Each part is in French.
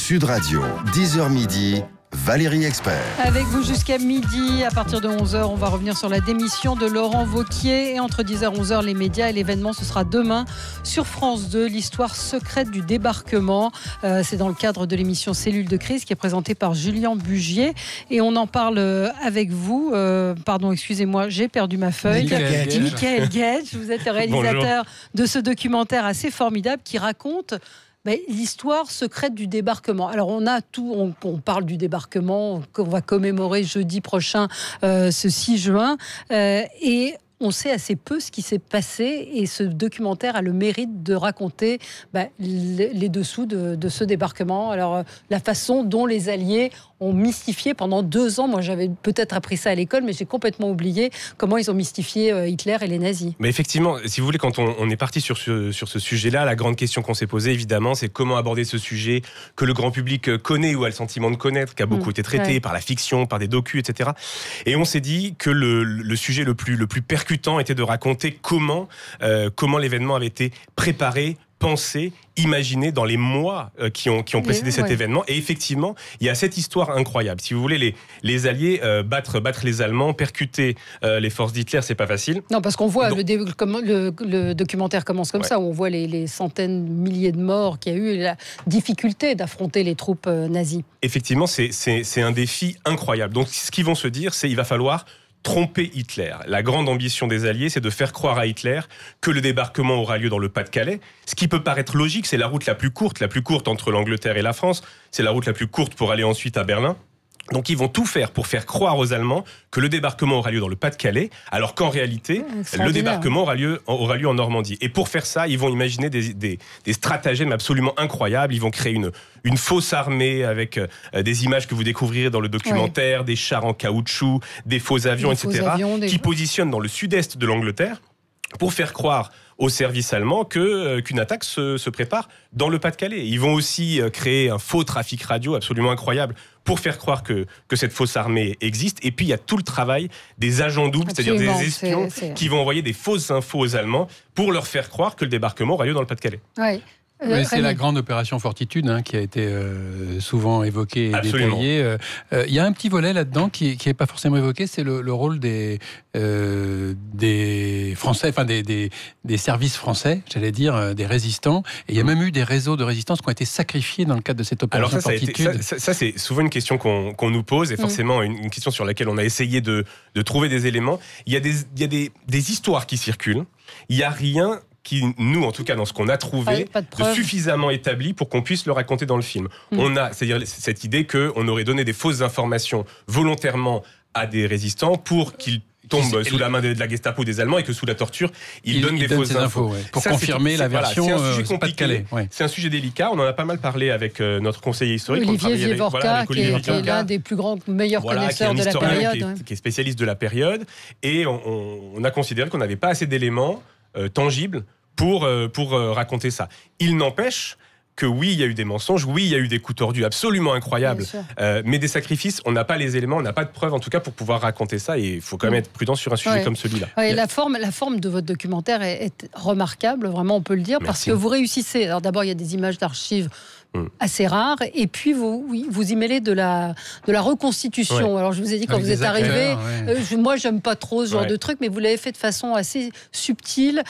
Sud Radio, 10h midi, Valérie Expert. Avec vous jusqu'à midi, à partir de 11h, on va revenir sur la démission de Laurent Wauquiez. Et entre 10h et 11h, les médias et l'événement, ce sera demain sur France 2, l'histoire secrète du débarquement. C'est dans le cadre de l'émission Cellule de crise qui est présentée par Julien Bugier. Et on en parle avec vous. Pardon, excusez-moi, j'ai perdu ma feuille. Michael Gage, vous êtes le réalisateur de ce documentaire assez formidable qui raconte l'histoire secrète du débarquement. Alors on a tout, on parle du débarquement qu'on va commémorer jeudi prochain, ce 6 juin, et on sait assez peu ce qui s'est passé, et ce documentaire a le mérite de raconter les dessous de ce débarquement. Alors la façon dont les Alliés ont mystifié pendant 2 ans. Moi, j'avais peut-être appris ça à l'école, mais j'ai complètement oublié comment ils ont mystifié Hitler et les nazis. Mais effectivement, si vous voulez, quand on est parti sur ce sujet-là, la grande question qu'on s'est posée, évidemment, c'est comment aborder ce sujet que le grand public connaît ou a le sentiment de connaître, qui a beaucoup été traité par la fiction, par des docus, etc. Et on s'est dit que le sujet le plus percutant était de raconter comment l'événement avait été préparé, pensé, imaginé dans les mois qui ont précédé cet événement. Et effectivement, il y a cette histoire incroyable. Si vous voulez, les Alliés battre les Allemands, percuter les forces d'Hitler, c'est pas facile. Non, parce qu'on voit le documentaire commence comme ça, où on voit les centaines, milliers de morts qu'il y a eu, et la difficulté d'affronter les troupes nazies. Effectivement, c'est un défi incroyable. Donc, ce qu'ils vont se dire, c'est qu'il va falloir tromper Hitler. La grande ambition des Alliés, c'est de faire croire à Hitler que le débarquement aura lieu dans le Pas-de-Calais. Ce qui peut paraître logique, c'est la route la plus courte entre l'Angleterre et la France. C'est la route la plus courte pour aller ensuite à Berlin. Donc ils vont tout faire pour faire croire aux Allemands que le débarquement aura lieu dans le Pas-de-Calais, alors qu'en réalité, le débarquement aura lieu en Normandie. Et pour faire ça, ils vont imaginer des stratagèmes absolument incroyables. Ils vont créer une fausse armée avec des images que vous découvrirez dans le documentaire, des chars en caoutchouc, des faux avions, etc., qui positionnent dans le sud-est de l'Angleterre pour faire croire au service allemand qu'une attaque se prépare dans le Pas-de-Calais. Ils vont aussi créer un faux trafic radio absolument incroyable pour faire croire que cette fausse armée existe. Et puis, il y a tout le travail des agents doubles, c'est-à-dire des espions qui vont envoyer des fausses infos aux Allemands pour leur faire croire que le débarquement aura lieu dans le Pas-de-Calais. Oui. C'est la grande opération Fortitude qui a été souvent évoquée et détaillée. Il y a un petit volet là-dedans qui n'est pas forcément évoqué, c'est le rôle des Français, enfin des services français, j'allais dire, des résistants. Et il y a même eu des réseaux de résistance qui ont été sacrifiés dans le cadre de cette opération Fortitude. Ça, c'est souvent une question qu'on nous pose, et forcément une question sur laquelle on a essayé de trouver des éléments. Il y a des histoires qui circulent. Il n'y a rien qui, nous, en tout cas, dans ce qu'on a trouvé, de suffisamment établi pour qu'on puisse le raconter dans le film. On a, c'est-à-dire cette idée qu'on aurait donné des fausses informations volontairement à des résistants pour qu'ils tombent sous la main de la Gestapo des Allemands et que sous la torture, ils donnent des fausses infos. Pour confirmer la version c'est un sujet Pas-de-Calais. C'est un sujet délicat. On en a pas mal parlé avec notre conseiller historique. Olivier Vievorka, qui est l'un des plus grands, meilleurs connaisseurs de la période. Qui est spécialiste de la période. Et on a considéré qu'on n'avait pas assez d'éléments tangibles pour raconter ça. Il n'empêche que oui, il y a eu des mensonges, oui, il y a eu des coups tordus absolument incroyables, mais des sacrifices, on n'a pas les éléments, on n'a pas de preuves en tout cas pour pouvoir raconter ça, et il faut quand même être prudent sur un sujet comme celui-là. La forme de votre documentaire est remarquable, vraiment on peut le dire. Merci. Parce que vous réussissez. Alors d'abord, il y a des images d'archives assez rares, et puis vous y mêlez de la reconstitution. Alors je vous ai dit quand vous êtes arrivé, moi j'aime pas trop ce genre de truc, mais vous l'avez fait de façon assez subtile,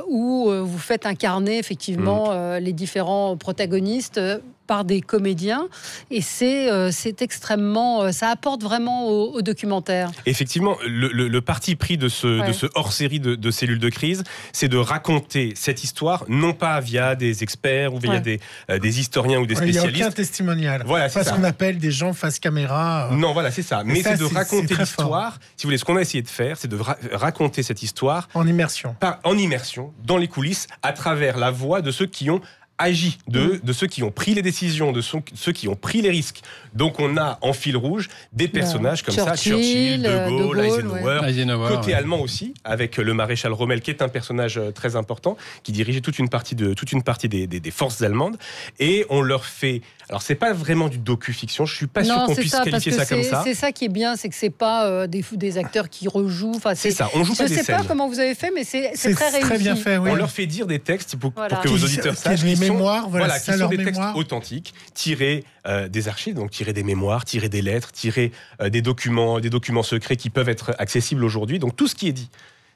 où vous faites incarner effectivement les différents protagonistes par des comédiens, et c'est extrêmement, ça apporte vraiment au documentaire. Effectivement, le parti pris de ce hors-série de Cellule de crise, c'est de raconter cette histoire, non pas via des experts ou via des historiens ou des spécialistes. Il n'y a aucun testimonial. Voilà, c'est pas ce qu'on appelle des gens face caméra. Non, voilà, c'est ça. Mais c'est de raconter l'histoire. Fort. Si vous voulez, ce qu'on a essayé de faire, c'est de raconter cette histoire en immersion. En immersion, dans les coulisses, à travers la voix de ceux qui ont agi, de ceux qui ont pris les décisions, de ceux qui ont pris les risques. Donc on a en fil rouge des personnages comme Churchill, De Gaulle, Eisenhower, côté allemand aussi, avec le maréchal Rommel qui est un personnage très important, qui dirigeait toute une partie des forces allemandes, et on leur fait Alors, c'est pas vraiment du docu-fiction. Je suis pas sûr qu'on puisse qualifier ça comme ça. C'est ça qui est bien, c'est que c'est pas des acteurs qui rejouent. Enfin, c'est ça, on joue pas des scènes. Je sais pas comment vous avez fait, mais c'est très réussi. Très bien fait, oui. On leur fait dire des textes pour que vos auditeurs sachent. Les mémoires, voilà, qui sont des textes authentiques, tirés des archives, donc tirés des mémoires, tirés des lettres, tirés des documents secrets qui peuvent être accessibles aujourd'hui. Donc tout ce qui est dit,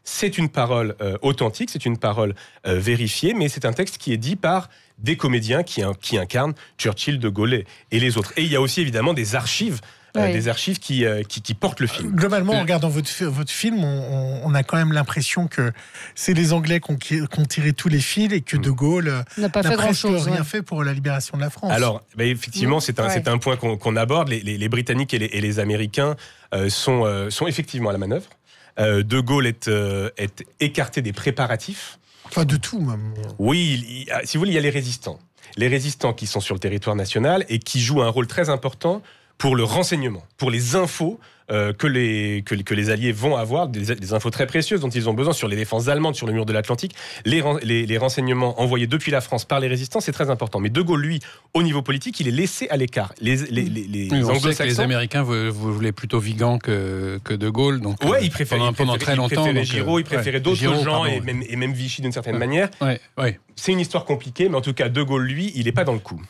c'est une parole authentique, c'est une parole vérifiée, mais c'est un texte qui est dit par des comédiens qui incarnent Churchill, De Gaulle et les autres. Et il y a aussi évidemment des archives. Des archives qui portent le film. Globalement, en regardant votre film, on a quand même l'impression que c'est les Anglais qui ont tiré tous les fils et que De Gaulle n'a presque rien fait pour la libération de la France. Alors, effectivement, c'est un point qu'on aborde. Les Britanniques et les Américains sont effectivement à la manœuvre. De Gaulle est écarté des préparatifs. Pas de tout, même. Oui, si vous voulez, il y a les résistants. Les résistants qui sont sur le territoire national et qui jouent un rôle très important pour le renseignement, pour les infos que les Alliés vont avoir, des infos très précieuses dont ils ont besoin sur les défenses allemandes, sur le mur de l'Atlantique. Les renseignements envoyés depuis la France par les résistants, c'est très important. Mais De Gaulle, lui, au niveau politique, il est laissé à l'écart. Les Anglo-saxons, les Américains voulaient plutôt Vigan que De Gaulle. Donc, ils préféraient très longtemps. Ils préféraient Giraud, ils préféraient d'autres gens, et même Vichy d'une certaine manière. C'est une histoire compliquée, mais en tout cas, De Gaulle, lui, il n'est pas dans le coup.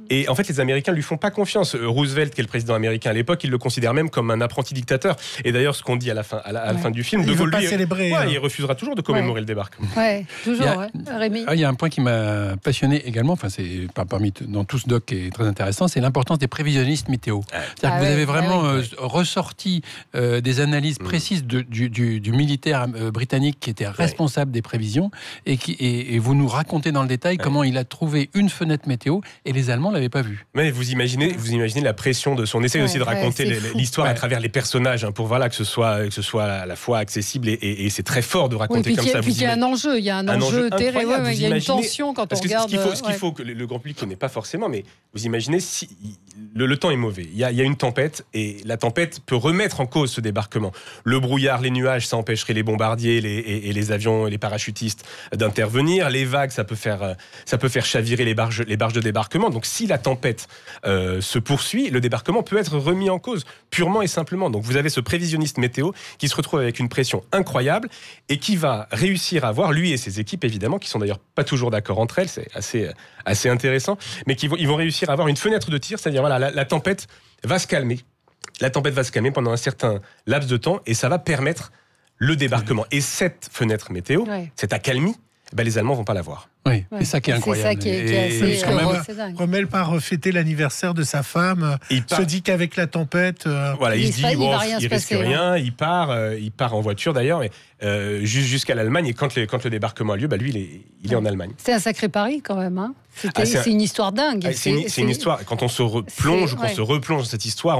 Et en fait, les Américains ne lui font pas confiance. Roosevelt, qui est le président américain à l'époque, il le considère même comme un apprenti dictateur. Et d'ailleurs, ce qu'on dit à la fin du film, De Gaulle, lui, il refusera toujours de commémorer le débarquement. Oui, toujours, Rémi. Il y a un point qui m'a passionné également, enfin, c'est dans tout ce doc qui est très intéressant, c'est l'importance des prévisionnistes météo. C'est-à-dire que vous avez vraiment ressorti des analyses précises du militaire britannique qui était responsable des prévisions et vous nous racontez dans le détail comment il a trouvé une fenêtre météo et les Allemands ne l'avaient pas vue. Mais vous imaginez la pression de son essai aussi de raconter l'histoire à travers les personnages pour que ce soit à la fois accessible et c'est très fort de raconter comme ça. Puis il y a un enjeu, terrible, il y a une tension quand on regarde. Ce qu'il faut que le grand public ne connaît pas forcément, mais vous imaginez si le temps est mauvais, il y a une tempête et la tempête peut remettre en cause ce débarquement. Le brouillard, les nuages, ça empêcherait les bombardiers et les avions et les parachutistes d'intervenir. Les vagues, ça peut faire chavirer les barges de débarquement. Donc si la tempête se poursuit, le débarquement peut être remis en cause purement et simplement. Donc vous avez ce prévisionniste météo qui se retrouve avec une pression incroyable et qui va réussir à voir, lui et ses équipes évidemment, qui sont d'ailleurs pas toujours d'accord entre elles, c'est assez intéressant, mais ils vont réussir à avoir une fenêtre de tir, c'est-à-dire la tempête va se calmer. La tempête va se calmer pendant un certain laps de temps et ça va permettre le débarquement. Et cette fenêtre météo, cette accalmie, les Allemands vont pas l'avoir. Oui, c'est ça qui est incroyable. C'est ça qui est assez Rommel part fêter l'anniversaire de sa femme, se dit qu'avec la tempête... il se dit, il risque rien, il part en voiture d'ailleurs, jusqu'à l'Allemagne, et quand le débarquement a lieu, lui, il est en Allemagne. C'est un sacré pari quand même, hein. C'est une histoire dingue. C'est une histoire, quand on se replonge dans cette histoire,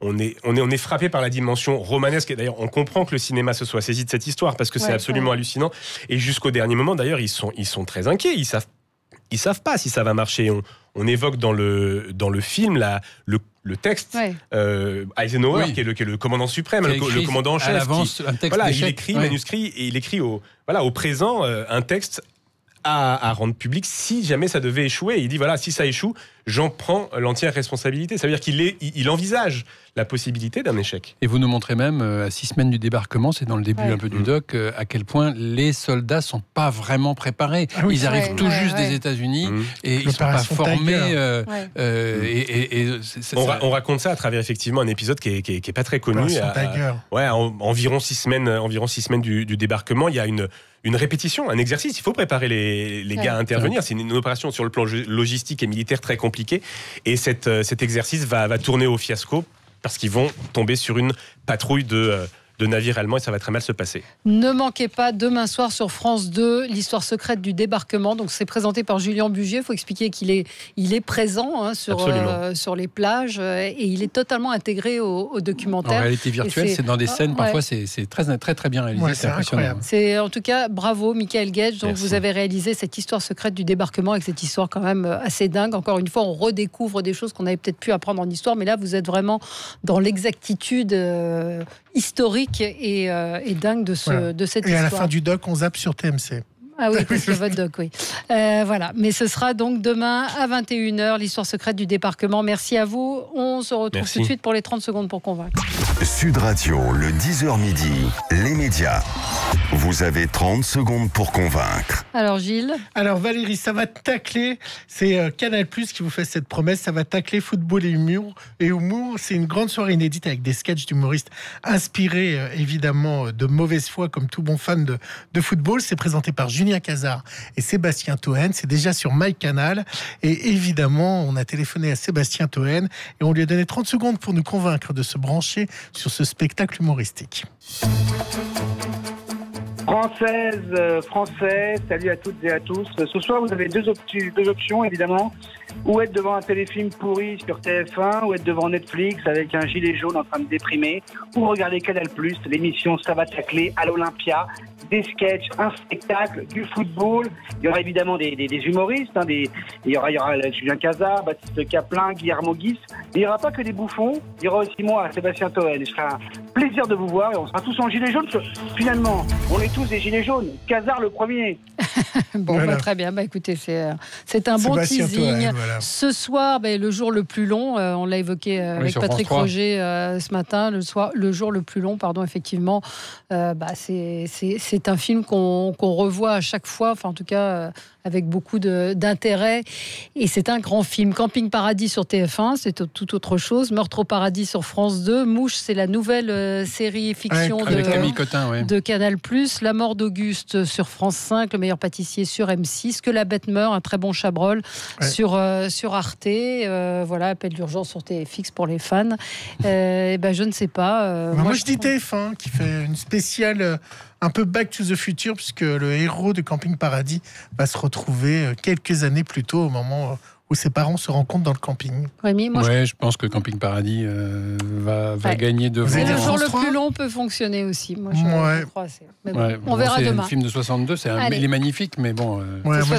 on est frappé par la dimension romanesque. Et d'ailleurs, on comprend que le cinéma se soit saisi de cette histoire parce que c'est absolument hallucinant. Et jusqu'au dernier moment, d'ailleurs, ils sont très inquiets. Ils savent pas si ça va marcher. On évoque dans le film le texte Eisenhower, qui est le commandant suprême, le commandant en chef. Il écrit le manuscrit et il écrit au présent un texte à rendre public si jamais ça devait échouer. Il dit si ça échoue, j'en prends l'entière responsabilité. Ça veut dire qu'il envisage la possibilité d'un échec. Et vous nous montrez même, à 6 semaines du débarquement, c'est dans le début un peu du doc, à quel point les soldats ne sont pas vraiment préparés. Ils arrivent tout juste des États-Unis et ils ne sont pas formés. On raconte ça à travers effectivement un épisode qui est pas très connu. Environ 6 semaines du débarquement, il y a une répétition, un exercice. Il faut préparer les gars à intervenir. C'est une opération sur le plan logistique et militaire très compliquée. Et cet exercice va tourner au fiasco parce qu'ils vont tomber sur une patrouille de navires allemands et ça va très mal se passer. Ne manquez pas demain soir sur France 2 l'histoire secrète du débarquement. Donc c'est présenté par Julien Bugier. Il faut expliquer qu'il est présent sur les plages et il est totalement intégré au documentaire. En réalité virtuelle, c'est dans des scènes parfois c'est très très très bien réalisé. C'est impressionnant. C'est en tout cas bravo Michael Gage. Donc vous avez réalisé cette histoire secrète du débarquement avec cette histoire quand même assez dingue. Encore une fois, on redécouvre des choses qu'on avait peut-être pu apprendre en histoire, mais là vous êtes vraiment dans l'exactitude historique et dingue de cette histoire. Et à la fin du doc, on zappe sur TMC. Ah oui, parce que votre doc, oui. Voilà, mais ce sera donc demain à 21h, l'histoire secrète du débarquement. Merci à vous. On se retrouve tout de suite pour les 30 secondes pour convaincre. Sud Radio, le 10h midi, les médias. Vous avez 30 secondes pour convaincre. Alors Gilles ? Alors Valérie, ça va tacler, c'est Canal+ qui vous fait cette promesse, ça va tacler football et humour. C'est une grande soirée inédite avec des sketchs d'humoristes inspirés évidemment de mauvaise foi comme tout bon fan de football. C'est présenté par Julien Cazard et Sébastien Toen. C'est déjà sur MyCanal. Et évidemment, on a téléphoné à Sébastien Toen et on lui a donné 30 secondes pour nous convaincre de se brancher sur ce spectacle humoristique. Français, salut à toutes et à tous. Ce soir, vous avez deux options, évidemment. Ou être devant un téléfilm pourri sur TF1, ou être devant Netflix avec un gilet jaune en train de déprimer, ou regarder Canal+, l'émission Ça va tacler à l'Olympia, des sketchs, un spectacle, du football. Il y aura évidemment des humoristes, il y aura Julien Cazard, Baptiste Caplin, Guillermo Guis. Il n'y aura pas que des bouffons, il y aura aussi moi, Sébastien Toen. Et ce sera un plaisir de vous voir et on sera tous en gilet jaune, parce que finalement, on est tous des gilets jaunes. Cazard le premier. Bon, voilà. Très bien. Écoutez, c'est un bon teasing. Voilà. Ce soir, le jour le plus long, on l'a évoqué avec Patrick Roger ce matin, le jour le plus long, effectivement, c'est un film qu'on revoit à chaque fois, en tout cas avec beaucoup d'intérêt, et c'est un grand film. Camping Paradis sur TF1, c'est tout autre chose. Meurtre au paradis sur France 2. Mouche, c'est la nouvelle série fiction de Canal+. La mort d'Auguste sur France 5, Le meilleur pâtissier sur M6. Que la bête meurt, un très bon Chabrol sur Arte. Appel d'urgence sur TFX pour les fans. Je ne sais pas. Moi je dis TF1 qui fait une spéciale un peu Back to the Future, puisque le héros de Camping Paradis va se retrouver quelques années plus tôt, au moment où ses parents se rencontrent dans le camping. Rémi, je pense que Camping Paradis va gagner devant. Le jour le plus long peut fonctionner aussi. Moi, je crois. On verra demain. C'est un film de 62, il est magnifique, mais bon. 62,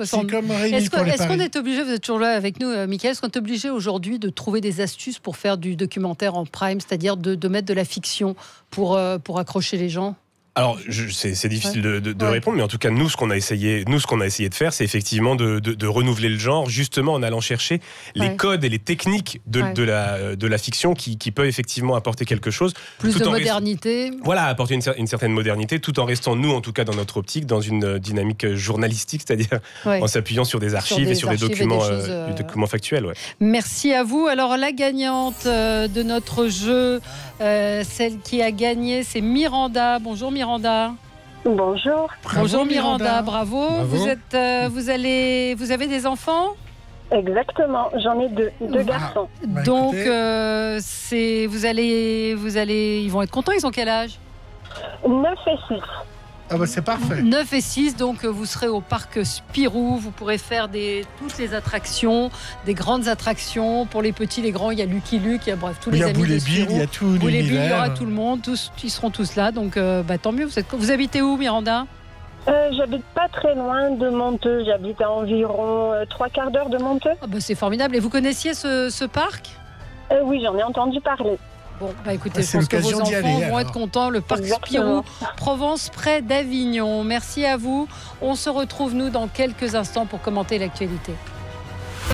c'est comme Rémi pour les Est-ce qu'on est obligé, vous êtes toujours là avec nous, Mickaël, est-ce qu'on est obligé aujourd'hui de trouver des astuces pour faire du documentaire en prime, c'est-à-dire de mettre de la fiction pour accrocher les gens ? Alors, c'est difficile de répondre, mais en tout cas, nous, ce qu'on a essayé de faire, c'est effectivement de renouveler le genre, justement en allant chercher les codes et les techniques de la fiction qui peuvent effectivement apporter quelque chose. Plus de modernité. Voilà, apporter une certaine modernité, tout en restant, nous, en tout cas, dans notre optique, dans une dynamique journalistique, c'est-à-dire en s'appuyant sur des archives et sur des documents factuels. Ouais. Merci à vous. Alors, la gagnante de notre jeu, celle qui a gagné, c'est Miranda. Bonjour Miranda. Bonjour. Bonjour Miranda, bravo. Vous avez des enfants ? Exactement, j'en ai deux garçons. Donc ils vont être contents, ils ont quel âge ? 9 et 6. Ah c'est parfait. 9 et 6, donc vous serez au parc Spirou, vous pourrez faire toutes les attractions, des grandes attractions pour les petits, les grands, il y a Lucky Luke, il y a tous les amis de Spirou. Il y a tout l'univers. Il y aura tout le monde, ils seront tous là, donc tant mieux. Vous habitez où, Miranda ? J'habite pas très loin de Monteux, j'habite à environ 3/4 d'heure de Monteux. C'est formidable, et vous connaissiez ce parc ? Oui, j'en ai entendu parler. Bon, écoutez, je pense que vos enfants vont être contents. Le parc Spirou, Provence, près d'Avignon. Merci à vous. On se retrouve, nous, dans quelques instants pour commenter l'actualité.